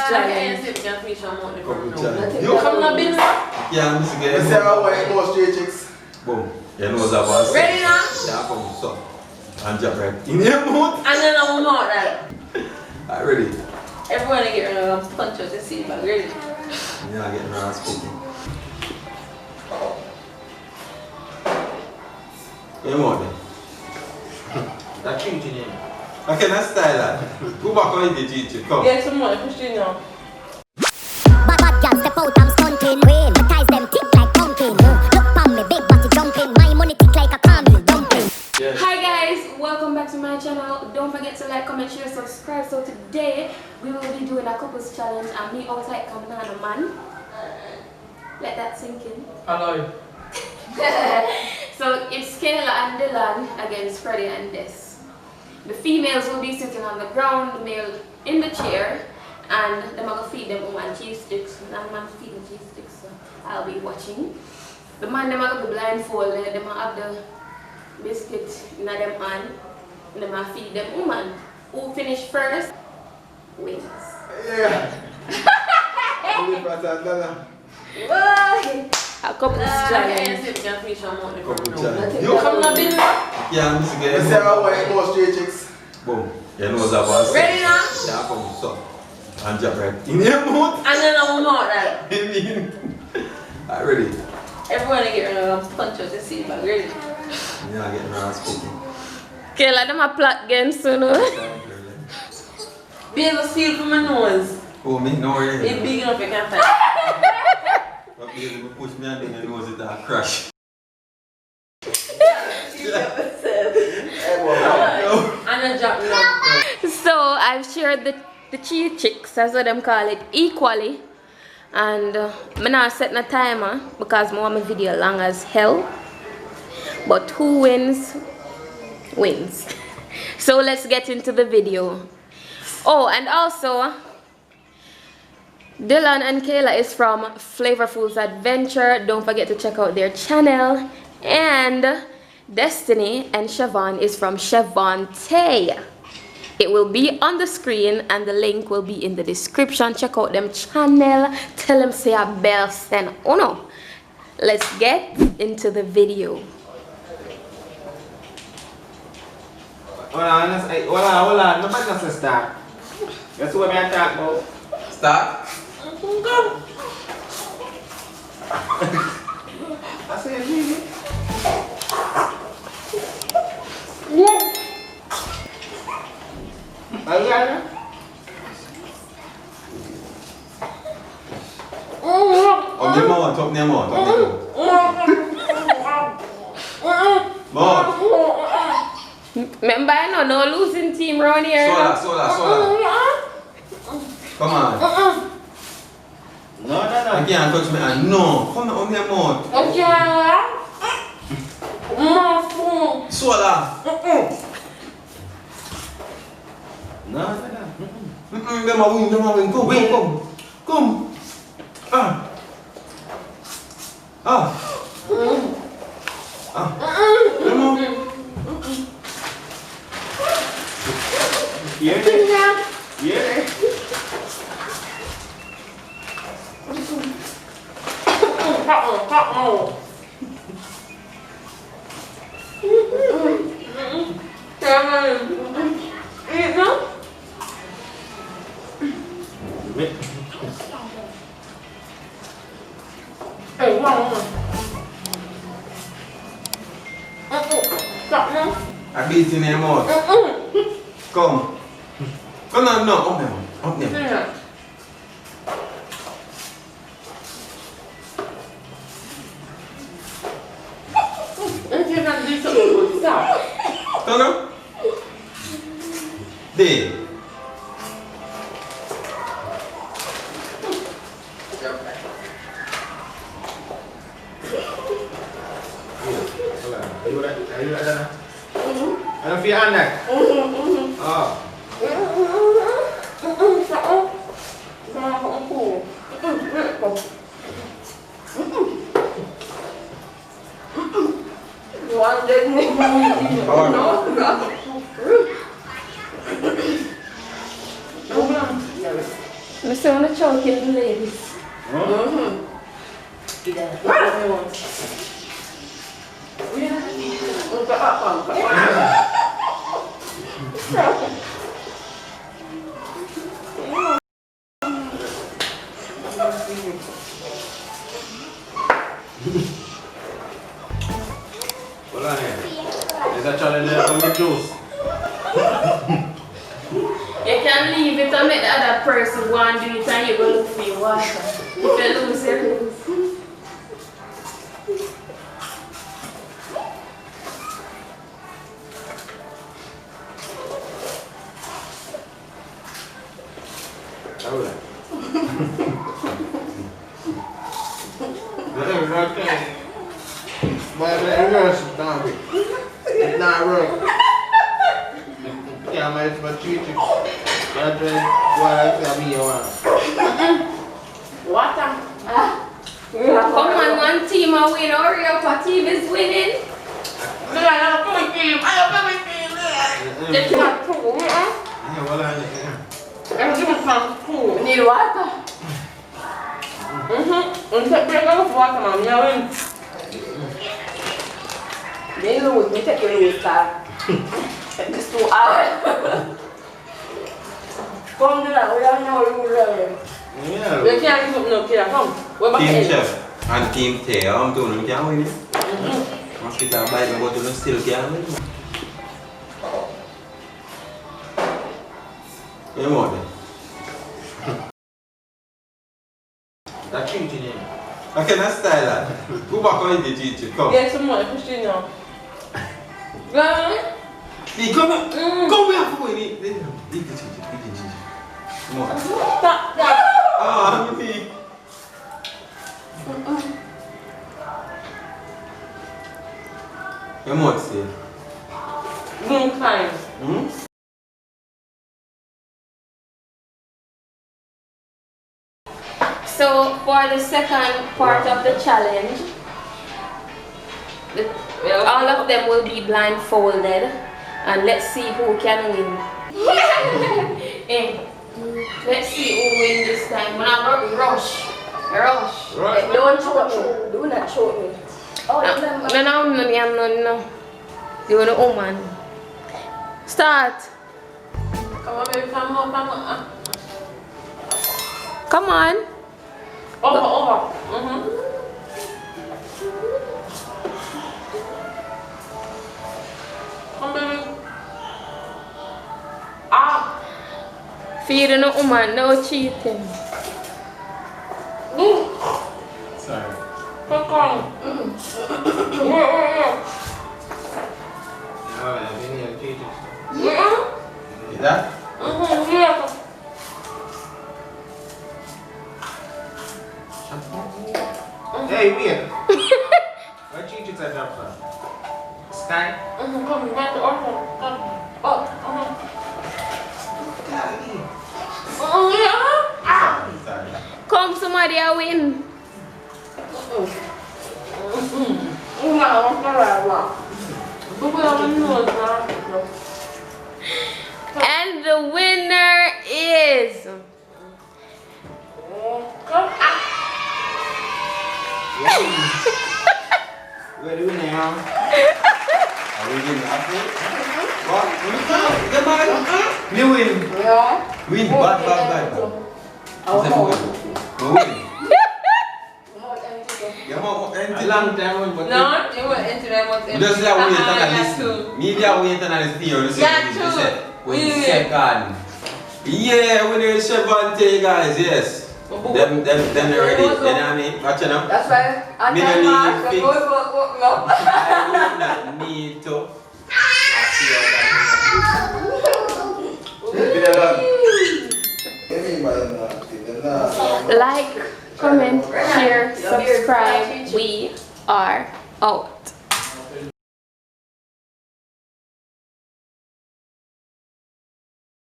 challenge. You can fish on the You come now, Bill? Yeah, I'm just Let's see how I go straight chicks. Boom. You know that one. Ready now? Yeah, come so. And jump right in your mouth. And then I'm not right. Alright, ready? Everyone get rid of punch out the seat bag. Ready? Yeah, getting around speaking. You want it? That cute in here. Okay, let's style that. Go back on the GT. Come. Get some more. Push it now. Bad girls step out, I'm stunting. Rain, my ties them tick like pumpkin. Look on me, big body jumping. My money tick like a caramel dumpling. Yeah. Hi guys, welcome back to my channel. Don't forget to like, comment, share, subscribe. So today we will be doing a couples challenge and me outside coming on a man. Let that sink in. Hello. So it's Kayla and Dylan against Freddie and Des. The females will be sitting on the ground, the male in the chair, and them are gonna feed them woman cheese sticks. And I'm gonna feed them cheese sticks, so I'll be watching. The man them are gonna be blindfolded, them are have the biscuit in them hand, and them are feed them woman. Who finish first wins. Yeah. A couples challenge. You can fish on the You You come now, Bill? Yeah, I'm just Let's see how I go straight chicks. Boom. You know that one. Ready now? Yeah, come so. And jump right in your mouth. And then I'm not right. Alright, ready? Everyone get rid of punch out the seat bag. Ready? Yeah, getting around speaking. Kayla, them a plot again soon. Bill, steal from my nose. Oh, me? No, It's really. big enough you can find. But you push me and then your nose it a crash. And a drop now. So I've shared the cheese chicks, that's what them call it, equally. And I'm not setting a timer because I want my video long as hell. But who wins, wins. So let's get into the video. Oh, and also, Dylan and Kayla is from Flavor Foods Adventure. Don't forget to check out their channel. And Destiny and Siobhan is from Siobhan. It will be on the screen and the link will be in the description. Check out them channel. Tell them say a bell send. Oh no. Let's get into the video. Hold on. Nobody wants to start. That's what I'm talking about. Start. I said, really? Are you got it? Up your mouth, up your mouth, up your mouth. Remember, I know no losing team around here. Sola. Come on. No. You can't touch me and no. Come on, up your mouth. Sola. No. Them a win. Come. Come on. Yeah. I beat in your mouth. Come on, no. Up them. Turn up. There. Are you ready? I don't feel on that. Oh. I'm still want to choke in the ladies. Hold on here. There's a challenge there from the juice. You can leave it and make the other person go and do it and you go look for your water. If you lose, you lose. Alright. Okay. But it's not done. It's not real. Yeah, man, it's my teacher. That's what I tell me you want. Water. Come on, one team are winning. Hurry up, a team is winning. Just not cool. Yeah, well, I We need water. Untuk break aku buat sama Miawin. They lose, we take your lose time. Just 2 hours. Come to that, we don't know you learn. Yeah. Dia kira aku no kira kom. Wa ba Team ke? chef and team Tay. I'm doing it. Can't win it. Must be that bike, but you still can't win. You want it? That cheating in. Okay, let's style that. Go back on the teacher. Come. Get some more Christina. Gan. Hey, come on. Come here for me. Eat the teacher. Eat the teacher. Come on. Tak tak. Ah, me. You want to say? Boom kind. So for the second part of the challenge, all of them will be blindfolded, and let's see who can win. Eh, let's see who wins this time. When I rush. Right. Don't choke me. Do not choke me. Oh, no. You're the woman. Start. Come on, baby, come on. Come on. Over. Come, baby. Ah. Feeding a woman, no cheating. Sorry. Come on. Alright, I think you're cheating. Is that? Yeah. Hey, wait. Why cheating at job, sir? Sky? Come back to order. Come. Sorry. Come, somebody I win. And the winner is Where do we now? Are we winning after? What? The man? You win. Win. Bad. We win. You want A empty? long time, but No, you went into them with You just have wait and listen. Me there wait and listen. You see Yeah, what true. you said. When We- second. Yeah, when you Chevante guys, yes. Them already. You know what I mean? Watch it now. That's right. I Me can no mark need the fix. go. I do not need to. I see how that Like, comment, share, subscribe. We are out.